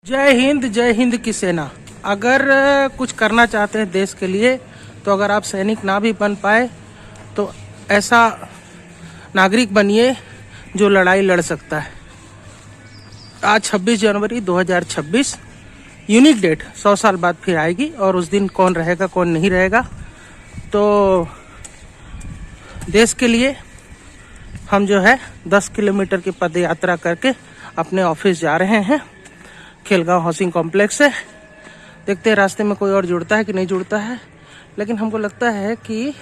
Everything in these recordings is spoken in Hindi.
जय हिंद की सेना। अगर कुछ करना चाहते हैं देश के लिए, तो अगर आप सैनिक ना भी बन पाए तो ऐसा नागरिक बनिए जो लड़ाई लड़ सकता है। आज 26 जनवरी 2026 यूनिक डेट 100 साल बाद फिर आएगी, और उस दिन कौन रहेगा कौन नहीं रहेगा। तो देश के लिए हम जो है 10 किलोमीटर की पद यात्रा करके अपने ऑफिस जा रहे हैं, खेलगांव हाउसिंग कॉम्प्लेक्स से। देखते हैं रास्ते में कोई और जुड़ता है कि नहीं जुड़ता है, लेकिन हमको लगता है कि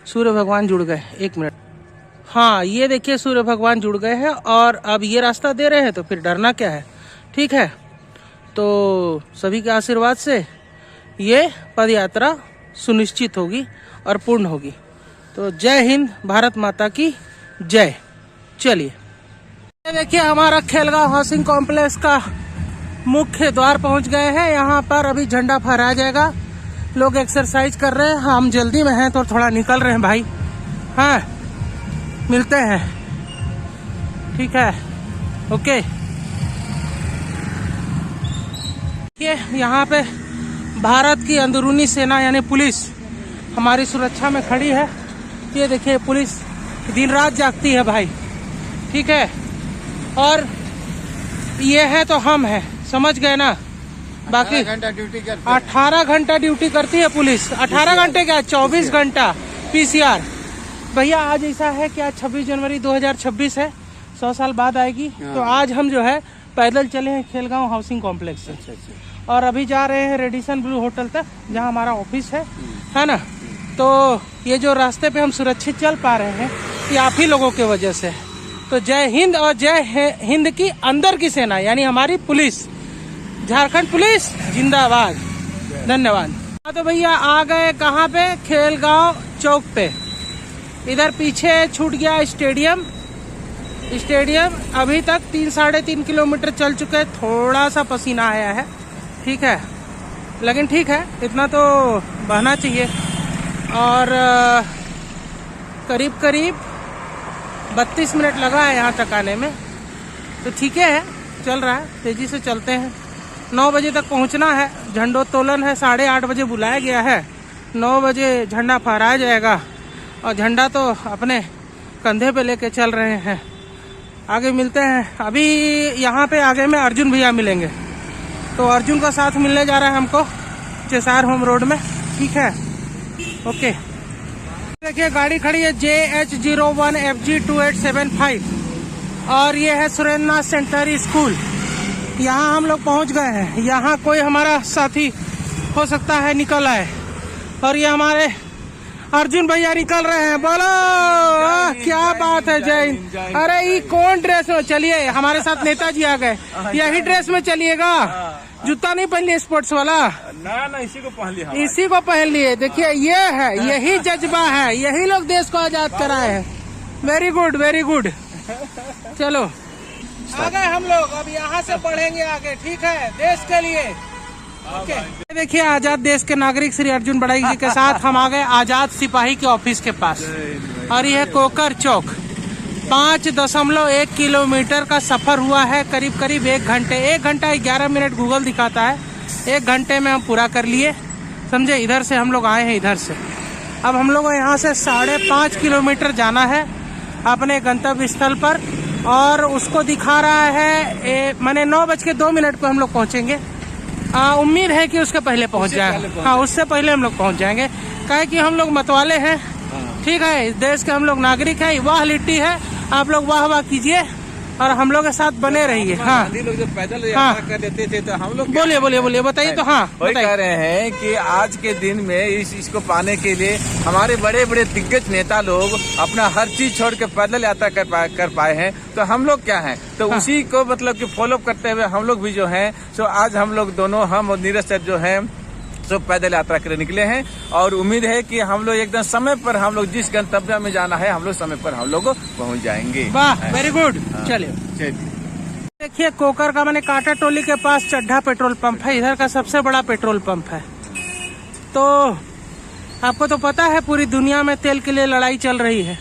सूर्य भगवान जुड़ गए। 1 मिनट, हाँ ये देखिए सूर्य भगवान जुड़ गए हैं और अब ये रास्ता दे रहे हैं, तो फिर डरना क्या है। ठीक है, तो सभी के आशीर्वाद से ये पद यात्रा सुनिश्चित होगी और पूर्ण होगी। तो जय हिंद, भारत माता की जय। चलिए देखिए हमारा खेलगांव हाउसिंग कॉम्प्लेक्स का मुख्य द्वार पहुंच गए हैं। यहाँ पर अभी झंडा फहराया जाएगा। लोग एक्सरसाइज कर रहे हैं, हम जल्दी में हैं तो थोड़ा निकल रहे हैं भाई। हाँ, मिलते हैं, ठीक है, ओके। ये यहाँ पे भारत की अंदरूनी सेना यानी पुलिस हमारी सुरक्षा में खड़ी है। ये देखिए पुलिस दिन रात जागती है भाई, ठीक है। और ये है तो हम हैं, समझ गए ना। बाकी 18 घंटा ड्यूटी करती है पुलिस। 18 घंटे क्या, 24 घंटा PCR। भैया आज ऐसा है कि आज 26 जनवरी 2026 है, 100 साल बाद आएगी। तो आज हम जो है पैदल चले हैं खेलगांव हाउसिंग कॉम्प्लेक्स से, और अभी जा रहे हैं रेडिसन ब्लू होटल तक, जहां हमारा ऑफिस है ना। तो ये जो रास्ते पे हम सुरक्षित चल पा रहे हैं, ये आप ही लोगों की वजह से है। तो जय हिंद, और जय हिंद की अंदर की सेना यानी हमारी पुलिस, झारखंड पुलिस जिंदाबाद, धन्यवाद। तो भैया आ गए कहाँ पे, खेलगांव चौक पे। इधर पीछे छूट गया स्टेडियम। अभी तक 3-3.5 किलोमीटर चल चुके हैं। थोड़ा सा पसीना आया है, ठीक है, लेकिन ठीक है, इतना तो बहना चाहिए। और करीब 32 मिनट लगा है यहाँ तक आने में, तो ठीक है, चल रहा है, तेजी से चलते हैं। 9 बजे तक पहुँचना है। झंडोत्तोलन है, 8:30 बजे बुलाया गया है। 9 बजे झंडा फहराया जाएगा, और झंडा तो अपने कंधे पे लेके चल रहे हैं। आगे मिलते हैं। अभी यहाँ पे आगे में अर्जुन भैया मिलेंगे, तो अर्जुन का साथ मिलने जा रहा है हमको चेसार होम रोड में, ठीक है, ओके। देखिए गाड़ी खड़ी है JH01FG2875, और ये है सुरेंद्रनाथ सेंटरी स्कूल। यहाँ हम लोग पहुँच गए हैं। यहाँ कोई हमारा साथी हो सकता है निकल आए, और ये हमारे अर्जुन भैया निकल रहे हैं। बोलो क्या बात है, जय हिंद। अरे ये कौन ड्रेस में, चलिए हमारे साथ नेताजी आ गए। यही ड्रेस में चलिएगा, जूता नहीं पहन लिए स्पोर्ट्स वाला ना, इसी को पहन लिया। इसी को पहन लिए। देखिए ये है, यही जज्बा है, यही लोग देश को आजाद कराए हैं। Very good, very good. चलो आ गए हम लोग, अब यहाँ से बढ़ेंगे आगे, ठीक है, देश के लिए, ओके। देखिए आजाद देश के नागरिक श्री अर्जुन बड़ाई जी के साथ हम आ गए आजाद सिपाही के ऑफिस के पास, और यह कोकर चौक। 5.1 किलोमीटर का सफर हुआ है, करीब 1 घंटे, 1 घंटा 11 मिनट गूगल दिखाता है। 1 घंटे में हम पूरा कर लिए, समझे। इधर से हम लोग आए हैं, इधर से। अब हम लोग यहाँ से 5.5 किलोमीटर जाना है अपने गंतव्य स्थल पर, और उसको दिखा रहा है मैंने 9:02 पर हम लोग पहुँचेंगे। उम्मीद है कि उसके पहले पहुँच जाए। हाँ, उससे पहले हम लोग पहुँच जाएंगे, काहे कि हम लोग मतवाले हैं, ठीक है, इस देश के हम लोग नागरिक हैं। वाह लिट्टी है, आप लोग वाह वाह कीजिए और हम लोग के साथ बने रहिए। हाँ, लोग जब पैदल यात्रा कर लेते थे तो हम लोग बोलिए बताइए। तो हाँ, वही कह रहे हैं कि आज के दिन में इसको पाने के लिए हमारे बड़े बड़े दिग्गज नेता लोग अपना हर चीज छोड़ के पैदल यात्रा कर पाए हैं, तो हम लोग क्या हैं, तो हाँ। उसी को मतलब कि फॉलो करते हुए हम लोग भी जो हैं, सो आज हम लोग दोनों, हम और नीरज सर जो हैं, तो पैदल यात्रा करने निकले हैं। और उम्मीद है कि हम लोग एकदम समय पर, हम लोग जिस गंतव्य में जाना है, हम लोग समय पर हम लोग पहुंच जाएंगे। वाह, वेरी गुड। चलिए देखिए कोकर का मैंने कांटा टोली के पास चड्ढा पेट्रोल पंप है, इधर का सबसे बड़ा पेट्रोल पंप है। तो आपको तो पता है पूरी दुनिया में तेल के लिए लड़ाई चल रही है,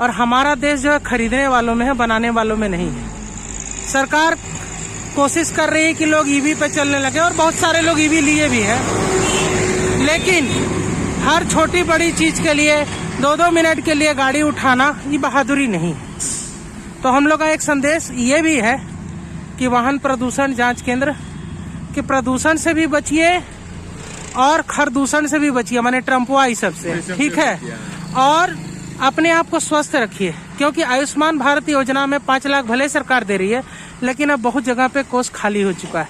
और हमारा देश जो है खरीदने वालों में है, बनाने वालों में नहीं है। सरकार कोशिश कर रही है कि लोग ईवी पे चलने लगे और बहुत सारे लोग ईवी लिए भी हैं, लेकिन हर छोटी बड़ी चीज के लिए 2-2 मिनट के लिए गाड़ी उठाना ये बहादुरी नहीं। तो हम लोग का एक संदेश ये भी है कि वाहन प्रदूषण जांच केंद्र कि प्रदूषण से भी बचिए और खरदूषण से भी बचिए, माने ट्रम्पुआ इस सब से, ठीक है। और अपने आप को स्वस्थ रखिए, क्योंकि आयुष्मान भारत योजना में 5 लाख भले सरकार दे रही है, लेकिन अब बहुत जगह पे कोष खाली हो चुका है।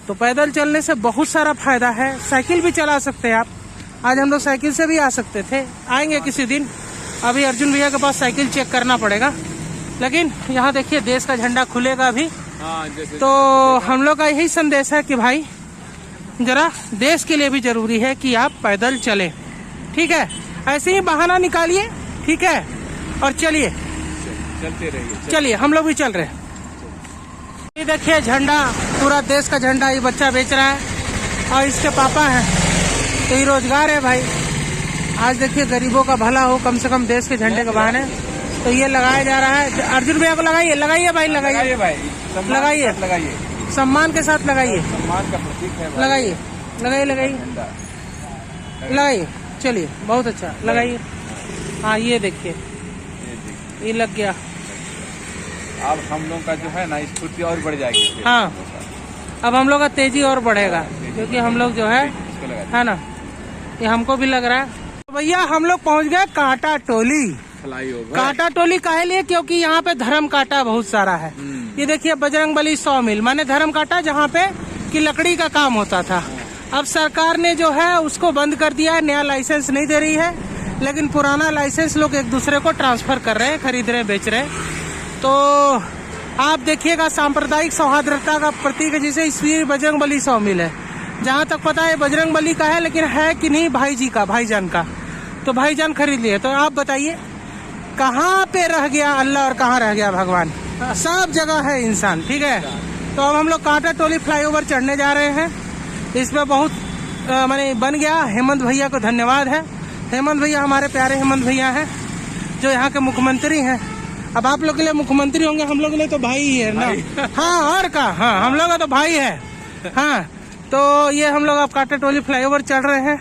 तो पैदल चलने से बहुत सारा फायदा है। साइकिल भी चला सकते हैं आप, आज हम लोग साइकिल से भी आ सकते थे, आएंगे किसी दिन। अभी अर्जुन भैया के पास साइकिल चेक करना पड़ेगा, लेकिन यहाँ देखिए देश का झंडा खुलेगा अभी। तो हम लोग का यही संदेश है कि भाई जरा देश के लिए भी जरूरी है कि आप पैदल चलें, ठीक है। ऐसे ही बहाना निकालिए, ठीक है, और चलिए, चलते रहिए। चलिए हम लोग भी चल रहे हैं। ये देखिए झंडा, पूरा देश का झंडा ये बच्चा बेच रहा है और इसके पापा हैं, तो ये रोजगार है भाई। आज देखिए गरीबों का भला हो, कम से कम देश के झंडे के बहाने तो ये लगाया जा रहा है। अर्जुन भैया को लगाइए, लगाइए भाई, लगाइए भाई, लगाइए, लगाइए, सम्मान के साथ लगाइए, सम्मान का प्रतीक है, लगाइए, लगाइए, लगाइए, लगाइए। चलिए बहुत अच्छा, लगाइए। हाँ ये देखिए ये लग गया। अब हम लोग का जो है ना स्फूर्ति और बढ़ जाएगी। हाँ अब हम लोग का तेजी और बढ़ेगा, क्योंकि हम लोग जो है ना, ये हमको भी लग रहा है। तो भैया हम लोग पहुँच गए कांटा टोली। कांटा टोली काहे लिए? क्योंकि यहाँ पे धर्म कांटा बहुत सारा है। ये देखिए बजरंगबली सॉमिल, माने धर्म कांटा, जहाँ पे कि लकड़ी का काम होता था। अब सरकार ने जो है उसको बंद कर दिया है, नया लाइसेंस नहीं दे रही है, लेकिन पुराना लाइसेंस लोग एक दूसरे को ट्रांसफर कर रहे हैं, खरीद रहे हैं, बेच रहे हैं। तो आप देखिएगा सांप्रदायिक सौहार्दता का प्रतीक है, जैसे इसलिए बजरंगबली सॉमिल है। जहाँ तक पता है बजरंगबली का है, लेकिन है कि नहीं भाई जी का, भाईजान का, तो भाईजान खरीद लिए। तो आप बताइए कहाँ पे रह गया अल्लाह और कहाँ रह गया भगवान? सब जगह है इंसान, ठीक है। तो अब हम लोग कांटा टोली फ्लाईओवर चढ़ने जा रहे हैं। इसमें बहुत माने बन गया। हेमंत भैया को धन्यवाद है। हेमंत भैया हमारे प्यारे हेमंत भैया हैं, जो यहाँ के मुख्यमंत्री हैं। अब आप लोग के लिए मुख्यमंत्री होंगे, हम लोग के लिए तो भाई ही है ना। हाँ और का, हाँ हम लोग का तो भाई है। हाँ तो ये हम लोग अब कांटा टोली फ्लाईओवर चढ़ रहे हैं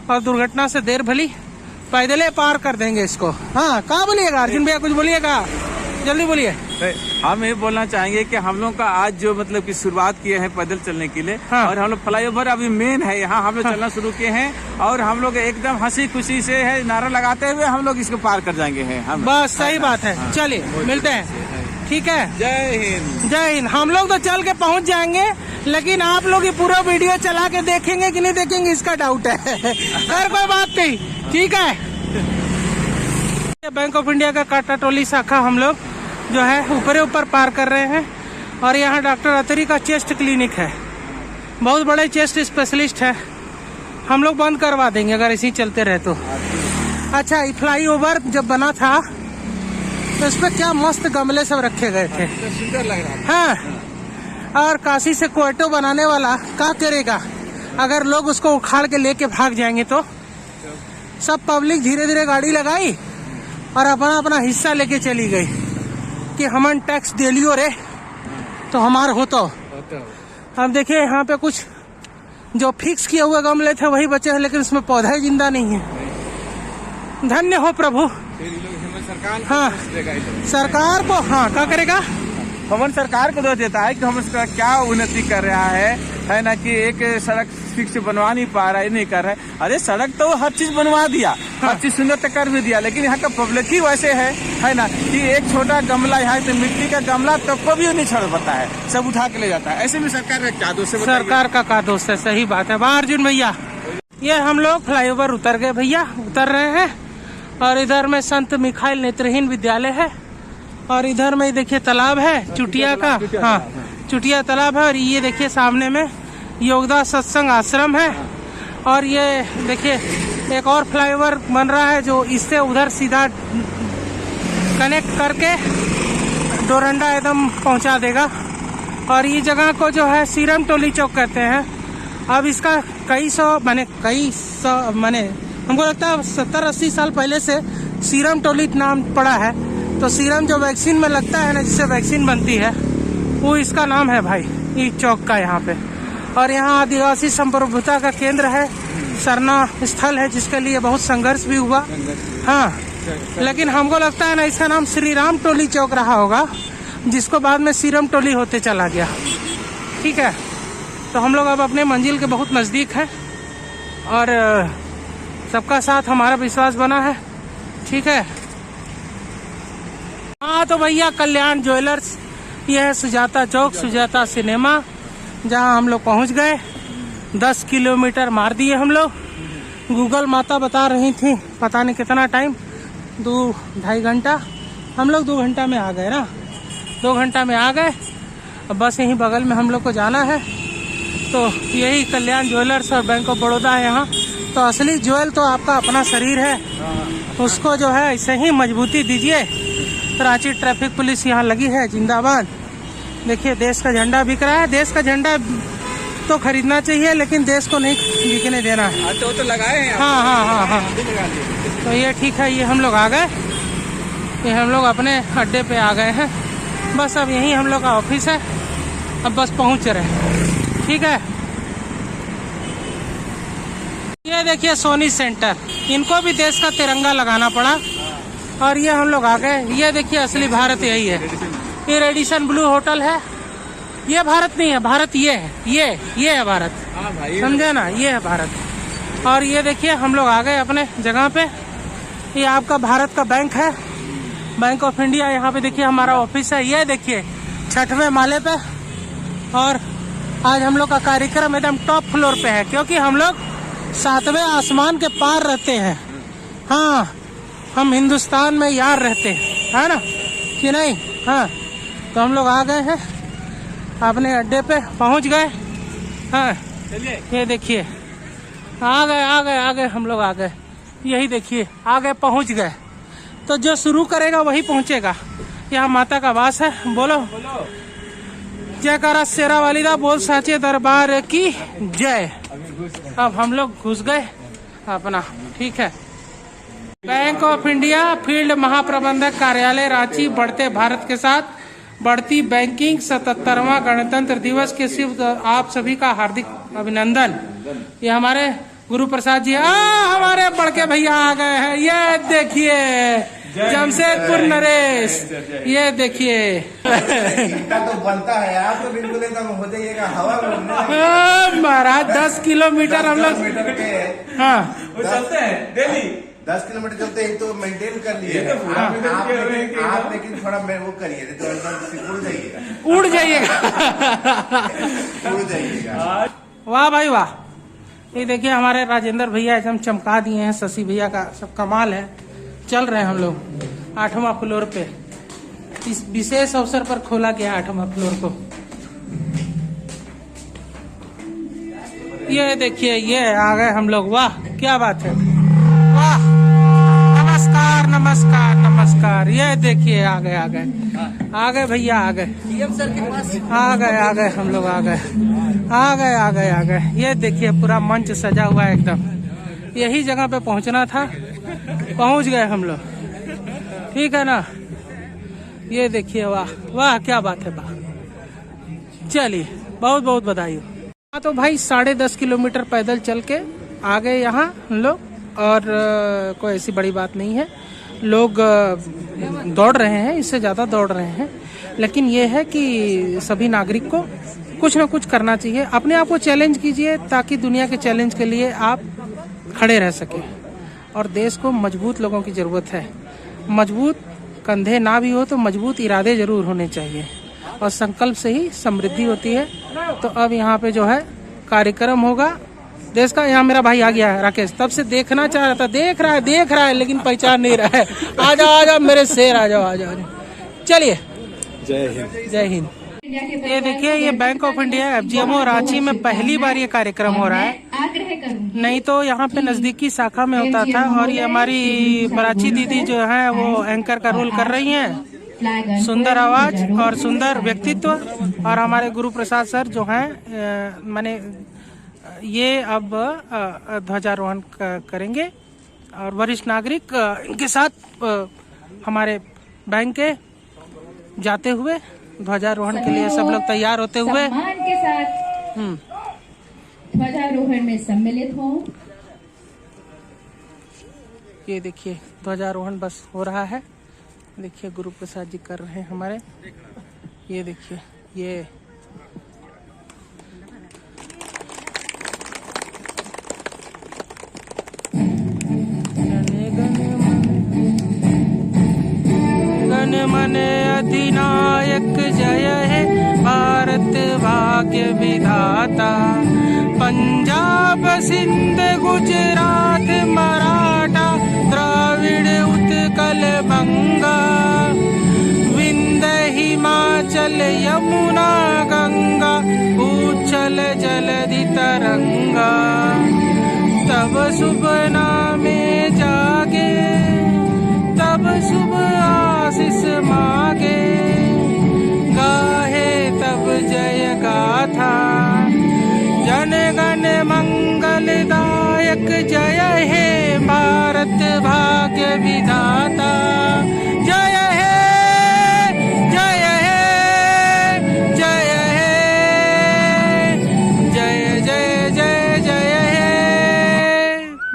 और दुर्घटना से देर भली पैदले पार कर देंगे इसको। हाँ कहाँ बोलिएगा अर्जुन भैया, कुछ बोलिएगा, जल्दी बोलिए। हम ये बोलना चाहेंगे कि हम लोग का आज जो मतलब की शुरुआत किए हैं पैदल चलने के लिए। हाँ। और हम लोग फ्लाईओवर अभी मेन है यहाँ, हम लोग चलना शुरू किए हैं और हम लोग एकदम हंसी खुशी से है नारा लगाते हुए हम लोग इसको पार कर जाएंगे हैं हम। बस सही बात है। हाँ। चलिए मिलते हैं, ठीक है। जय हिंद। जय हिंद। हम लोग तो चल के पहुँच जाएंगे, लेकिन आप लोग ये पूरा वीडियो चला के देखेंगे कि नहीं देखेंगे इसका डाउट है। खैर कोई बात नहीं, ठीक है। बैंक ऑफ इंडिया का कांटा टोली शाखा हम लोग जो है ऊपर पार कर रहे हैं और यहाँ डॉक्टर अतरी का चेस्ट क्लिनिक है, बहुत बड़े चेस्ट स्पेशलिस्ट है। हम लोग बंद करवा देंगे अगर इसी चलते रहे तो। अच्छा ये फ्लाईओवर जब बना था तो इस पे क्या मस्त गमले सब रखे गए थे, सुंदर लग रहा है। हाँ और काशी से क्वेटो बनाने वाला क्या करेगा अगर लोग उसको उखाड़ के लेके भाग जाएंगे? तो सब पब्लिक धीरे धीरे गाड़ी लगाई और अपना अपना हिस्सा लेके चली गई कि हमन टैक्स दे लियो रे तो हमार हो। तो अब देखिए यहाँ पे कुछ जो फिक्स किए हुए गमले थे वही बचे हैं, लेकिन उसमें पौधा ही जिंदा नहीं है। धन्य हो प्रभु। हाँ सरकार को, हाँ क्या करेगा, हमन सरकार को दोष देता है कि हम उसका क्या उन्नति कर रहा है ना, कि एक सड़क ठीक से बनवा नहीं पा रहा है, नहीं कर रहा है। अरे सड़क तो हर चीज बनवा दिया। हाँ। हर चीज सुंदर तक कर भी दिया, लेकिन यहाँ का पब्लिक ही वैसे है ना कि एक छोटा गमला यहाँ से मिट्टी का गमला तब को भी नहीं छोड़ पाता है, सब उठा के ले जाता है। ऐसे में सरकार का क्या दोष है? सरकार का क्या दोष है? सही बात है। वाह अर्जुन भैया। ये हम लोग फ्लाईओवर उतर गए भैया, उतर रहे हैं और इधर में संत मिखाइल नेत्रहीन विद्यालय है और इधर में देखिए तालाब है चुटिया का। हाँ चुटिया तालाब है और ये देखिए सामने में योगदा सत्संग आश्रम है और ये देखिए एक और फ्लाईओवर बन रहा है जो इससे उधर सीधा कनेक्ट करके डोरंडा एकदम पहुंचा देगा। और ये जगह को जो है सीरम टोली चौक कहते हैं। अब इसका कई सौ माने हमको लगता है 70-80 साल पहले से सीरम टोली नाम पड़ा है। तो सीरम जो वैक्सीन में लगता है ना, जिससे वैक्सीन बनती है, वो इसका नाम है भाई, ई चौक का यहाँ पे। और यहाँ आदिवासी संप्रभुता का केंद्र है, सरना स्थल है, जिसके लिए बहुत संघर्ष भी हुआ। हाँ, लेकिन हमको लगता है ना इसका नाम श्री राम टोली चौक रहा होगा, जिसको बाद में सीरम टोली होते चला गया। ठीक है, तो हम लोग अब अपने मंजिल के बहुत नज़दीक हैं और सबका साथ हमारा विश्वास बना है। ठीक है, हाँ तो भैया कल्याण ज्वेलर्स, ये है सुजाता चौक, सुजाता सिनेमा, जहाँ हम लोग पहुँच गए। 10 किलोमीटर मार दिए हम लोग। गूगल माता बता रही थी पता नहीं कितना टाइम, 2-2.5 घंटा। हम लोग 2 घंटा में आ गए ना, 2 घंटा में आ गए। अब बस यहीं बगल में हम लोग को जाना है। तो यही कल्याण ज्वेलर्स और बैंक ऑफ बड़ौदा है यहाँ। तो असली ज्वेल तो आपका अपना शरीर है, उसको जो है ऐसे ही मजबूती दीजिए। रांची ट्रैफिक पुलिस यहाँ लगी है, जिंदाबाद। देखिए देश का झंडा बिक रहा है। देश का झंडा तो खरीदना चाहिए, लेकिन देश को नहीं बिकने देना है। तो लगाए हैं। हाँ हाँ हाँ हाँ, तो ये ठीक है। ये हम लोग आ गए, ये हम लोग अपने अड्डे पे आ गए हैं। बस अब यही हम लोग का ऑफिस है, अब बस पहुंच रहे हैं। ठीक है, ये देखिए सोनी सेंटर, इनको भी देश का तिरंगा लगाना पड़ा। और ये हम लोग आ गए। ये देखिए असली भारत यही है। ये रेडिसन ब्लू होटल है। ये भारत नहीं है, भारत ये है, ये है भारत। हाँ भाई, समझे ना, ये है भारत। और ये देखिए हम लोग आ गए अपने जगह पे। ये आपका भारत का बैंक है, बैंक ऑफ इंडिया। यहाँ पे देखिए हमारा ऑफिस है। ये देखिए 6वें माले पे। और आज हम लोग का कार्यक्रम एकदम टॉप फ्लोर पे है, क्योंकि हम लोग 7वें आसमान के पार रहते हैं। हाँ, हम हिंदुस्तान में यार रहते हैं, है ना कि नहीं। हाँ, तो हम लोग आ गए हैं अपने अड्डे पे, पहुंच गए। हाँ, ये देखिए आ गए हम लोग आ गए। यही देखिए आ गए, पहुंच गए। तो जो शुरू करेगा वही पहुंचेगा। यहाँ माता का वास है। बोलो जयकारा शेरा वालिदा, बोल साचे दरबार की जय। अब हम लोग घुस गए अपना। ठीक है, बैंक ऑफ इंडिया फील्ड महाप्रबंधक कार्यालय रांची। बढ़ते भारत के साथ बढ़ती बैंकिंग, 77वां गणतंत्र दिवस के शुभ आप सभी का हार्दिक अभिनंदन। ये हमारे गुरु प्रसाद जी हमारे बड़के भैया आ गए हैं। ये देखिए जमशेदपुर नरेश, ये देखिए तो बनता है। आप तो बिल्कुल एकदम हो जाइएगा हवा में। महाराज 10 किलोमीटर हम लोग। हाँ, चलते हैं डेली 10 किलोमीटर चलते ही तो मेंटेन कर लिए। आप लेकिन थोड़ा वो करिए तो एकदम उड़ जाइएगा। उड़ जाइएगा। वाह भाई वाह। ये देखिए हमारे राजेंद्र भैया एकदम चमका दिए हैं। शशि भैया का सब कमाल है। चल रहे हैं हम लोग 8वां फ्लोर पे। इस विशेष अवसर पर खोला गया 8वां फ्लोर को। ये देखिए ये आ गए हम लोग। वाह क्या बात है, वाह। नमस्कार नमस्कार नमस्कार। ये देखिए आ गए भैया, आ गए हम लोग आ गए। ये देखिए पूरा मंच सजा हुआ है एकदम। यही जगह पे पहुंचना था, पहुंच गए हम लोग। ठीक है ना, ये देखिए वाह वाह क्या बात है, वाह। चलिए बहुत बहुत बधाई हो। हाँ तो भाई 10.5 किलोमीटर पैदल चल के आ गए यहाँ हम लोग। और कोई ऐसी बड़ी बात नहीं है। लोग दौड़ रहे हैं, इससे ज़्यादा दौड़ रहे हैं, लेकिन ये है कि सभी नागरिक को कुछ ना कुछ करना चाहिए। अपने आप को चैलेंज कीजिए ताकि दुनिया के चैलेंज के लिए आप खड़े रह सकें। और देश को मजबूत लोगों की ज़रूरत है। मजबूत कंधे ना भी हो तो मजबूत इरादे जरूर होने चाहिए, और संकल्प से ही समृद्धि होती है। तो अब यहाँ पे जो है कार्यक्रम होगा देश का। यहाँ मेरा भाई आ गया है राकेश, तब से देखना चाह रहा था। देख रहा है लेकिन पहचान नहीं रहा है। आ जाओ मेरे शेर, आ जाओ। चलिए, जय हिंद। ये देखिए ये bank of India FGMO Ranchi में पहली बार ये कार्यक्रम हो रहा है। नहीं तो यहाँ पे नजदीकी शाखा में होता था। और ये हमारी प्राची दीदी जो है वो एंकर का रोल कर रही हैं। सुंदर आवाज और सुंदर व्यक्तित्व। और हमारे गुरु प्रसाद सर जो हैं माने ये अब ध्वजारोहण करेंगे। और वरिष्ठ नागरिक इनके साथ हमारे बैंक के जाते हुए ध्वजारोहण के लिए सब लोग तैयार होते हुए सम्मान के साथ ध्वजारोहण में सम्मिलित हो। ये देखिए ध्वजारोहण बस हो रहा है। देखिए गुरु प्रसाद जी कर रहे हैं हमारे। ये देखिए ये गण मन अधिनायक जय है भारत भाग्य विधाता। पंजाब सिंध गुजरात मराठा द्राविड़ उत्कल बंगा। विंध्य हिमाचल यमुना गंगा उच्छल जलधि तरंगा। तब शुभ नामे जागे तब शुभ आशीष मागे। गाहे तब जय गाथा जन गण मंगलदायक जय हे भारत भाग्य विधाता। जय हे जय हे जय हे जय जय जय जय हे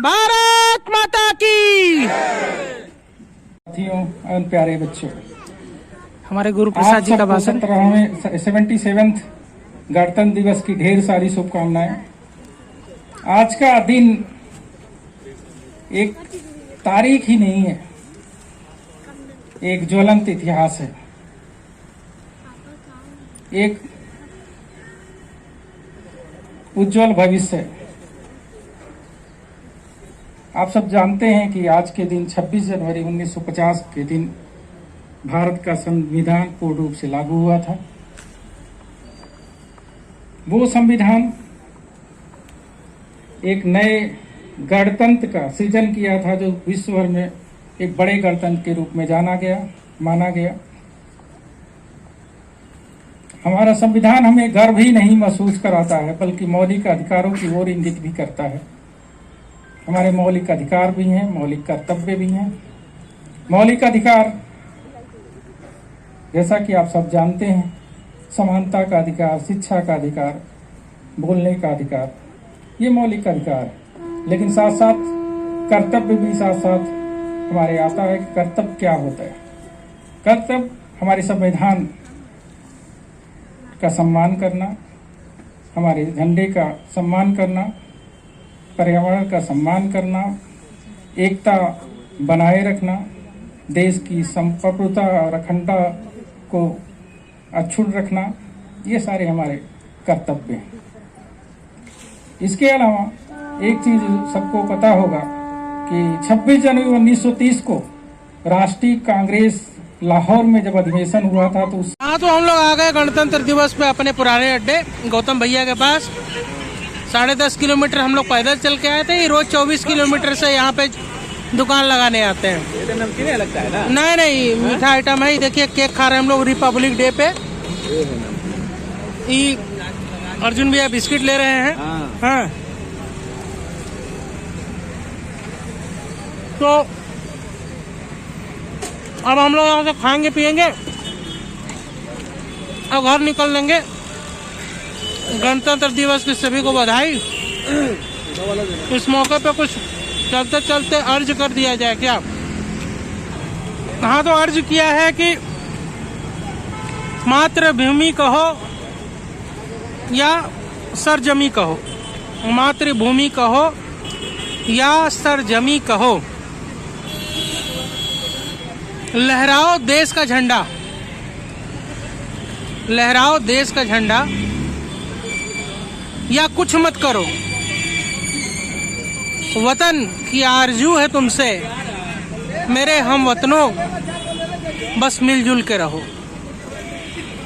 भारत माता की। साथियों और प्यारे बच्चों, हमारे गुरु प्रसाद जी का भाषण। 77वें गणतंत्र दिवस की ढेर सारी शुभकामनाएं। आज का दिन एक तारीख ही नहीं है, एक ज्वलंत इतिहास है, एक उज्जवल भविष्य है। आप सब जानते हैं कि आज के दिन 26 जनवरी 1950 के दिन भारत का संविधान पूर्ण रूप से लागू हुआ था। वो संविधान एक नए गणतंत्र का सृजन किया था, जो विश्व भर में एक बड़े गणतंत्र के रूप में माना गया। हमारा संविधान हमें गर्व ही नहीं महसूस कराता है, बल्कि मौलिक अधिकारों की ओर इंगित भी करता है। हमारे मौलिक अधिकार भी हैं, मौलिक कर्तव्य भी हैं। मौलिक अधिकार जैसा कि आप सब जानते हैं, समानता का अधिकार, शिक्षा का अधिकार, बोलने का अधिकार, ये मौलिक अधिकार है। लेकिन साथ साथ कर्तव्य भी साथ साथ हमारे आता है कि कर्तव्य क्या होता है। कर्तव्य हमारे संविधान का सम्मान करना, हमारे झंडे का सम्मान करना, पर्यावरण का सम्मान करना, एकता बनाए रखना, देश की संप्रभुता और अखंडता को अक्षुण्ण रखना, ये सारे हमारे कर्तव्य हैं। इसके अलावा एक चीज सबको पता होगा कि 26 जनवरी 1930 को राष्ट्रीय कांग्रेस लाहौर में जब अधिवेशन हुआ था तो तो हम लोग आ गए गणतंत्र दिवस पे अपने पुराने अड्डे गौतम भैया के पास। 10.5 किलोमीटर हम लोग पैदल चल के आए थे। रोज 24 किलोमीटर से यहाँ पे दुकान लगाने आते हैं। ये नमकीन लगता है ना? नहीं मीठा आइटम है। देखिए केक खा रहे हैं हम लोग रिपब्लिक डे पे। अर्जुन भैया बिस्किट ले रहे हैं। हाँ। तो अब हम लोग यहाँ से खाएंगे पिएंगे और घर निकल लेंगे। गणतंत्र दिवस की सभी को बधाई। इस मौके पे कुछ चलते चलते अर्ज कर दिया जाए क्या? हाँ, तो अर्ज किया है कि मातृभूमि कहो या सरजमी कहो, मातृभूमि कहो या सरजमी कहो, लहराओ देश का झंडा, लहराओ देश का झंडा, या कुछ मत करो। वतन की आरजू है तुमसे मेरे हम वतनों, बस मिलजुल के रहो।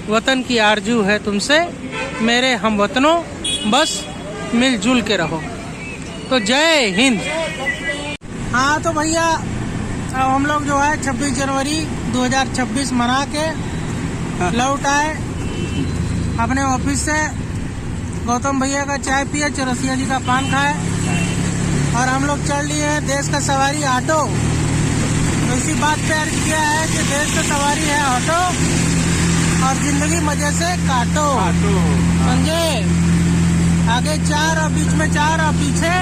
वतन की आरजू है तुमसे मेरे हम वतनों, बस मिलजुल के रहो। तो जय हिंद। हाँ तो भैया अब हम लोग जो है 26 जनवरी 2026 मना के लौट आए अपने ऑफिस से। गौतम भैया का चाय पिए, चौरसिया जी का पान खाए और हम लोग चढ़ लिए हैं देश का सवारी ऑटो। तो इसी बात पे अर्ज किया है कि देश का सवारी है ऑटो और जिंदगी मजे से काटो, समझे। आगे 4 और बीच में 4 और पीछे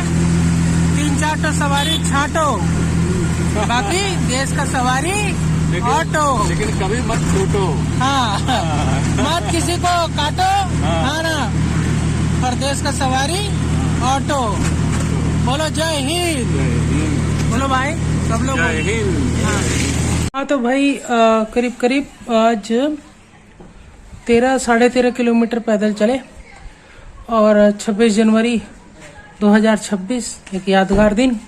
3-4 तो सवारी छाटो, बाकी देश का सवारी ऑटो। लेकिन कभी मत छूटो। हाँ, मत किसी को काटो, हाँ ना, पर देश का सवारी ऑटो। बोलो जय हिंद, बोलो भाई सब लोग जय हिंद। हाँ तो भाई करीब करीब आज 13-13.5 किलोमीटर पैदल चले और 26 जनवरी 2026 एक यादगार दिन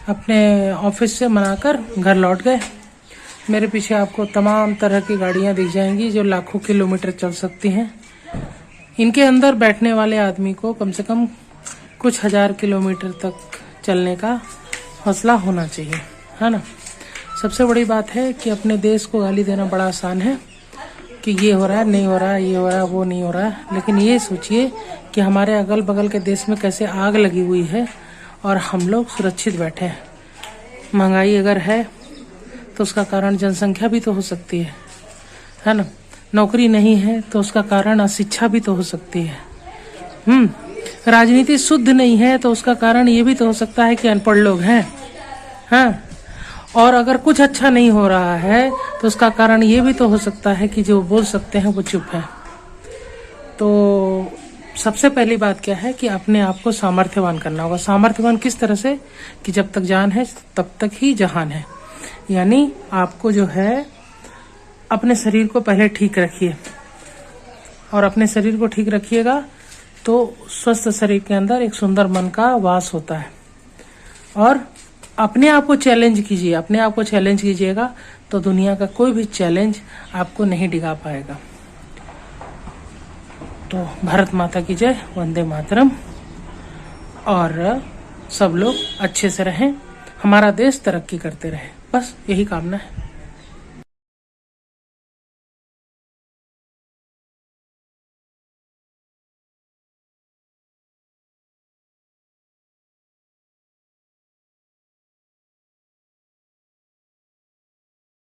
अपने ऑफिस से मनाकर घर लौट गए। मेरे पीछे आपको तमाम तरह की गाड़ियां दिख जाएंगी जो लाखों किलोमीटर चल सकती हैं। इनके अंदर बैठने वाले आदमी को कम से कम कुछ हजार किलोमीटर तक चलने का हौसला होना चाहिए, है ना। सबसे बड़ी बात है कि अपने देश को गाली देना बड़ा आसान है कि ये हो रहा है, नहीं हो रहा है, ये हो रहा है, वो नहीं हो रहा है, लेकिन ये सोचिए कि हमारे अगल बगल के देश में कैसे आग लगी हुई है और हम लोग सुरक्षित बैठे हैं। महंगाई अगर है तो उसका कारण जनसंख्या भी तो हो सकती है ना। नौकरी नहीं है तो उसका कारण अशिक्षा भी तो हो सकती है। राजनीति शुद्ध नहीं है तो उसका कारण ये भी तो हो सकता है कि अनपढ़ लोग हैं, हाँ। और अगर कुछ अच्छा नहीं हो रहा है तो उसका कारण ये भी तो हो सकता है कि जो बोल सकते हैं वो चुप है। तो सबसे पहली बात क्या है कि अपने आप को सामर्थ्यवान करना होगा। सामर्थ्यवान किस तरह से कि जब तक जान है तब तक ही जहान है। यानी आपको जो है अपने शरीर को पहले ठीक रखिए, और अपने शरीर को ठीक रखिएगा तो स्वस्थ शरीर के अंदर एक सुंदर मन का वास होता है। और अपने आप को चैलेंज कीजिए, अपने आप को चैलेंज कीजिएगा तो दुनिया का कोई भी चैलेंज आपको नहीं डिगा पाएगा। तो भारत माता की जय, वंदे मातरम। और सब लोग अच्छे से रहें, हमारा देश तरक्की करते रहे, बस यही कामना है।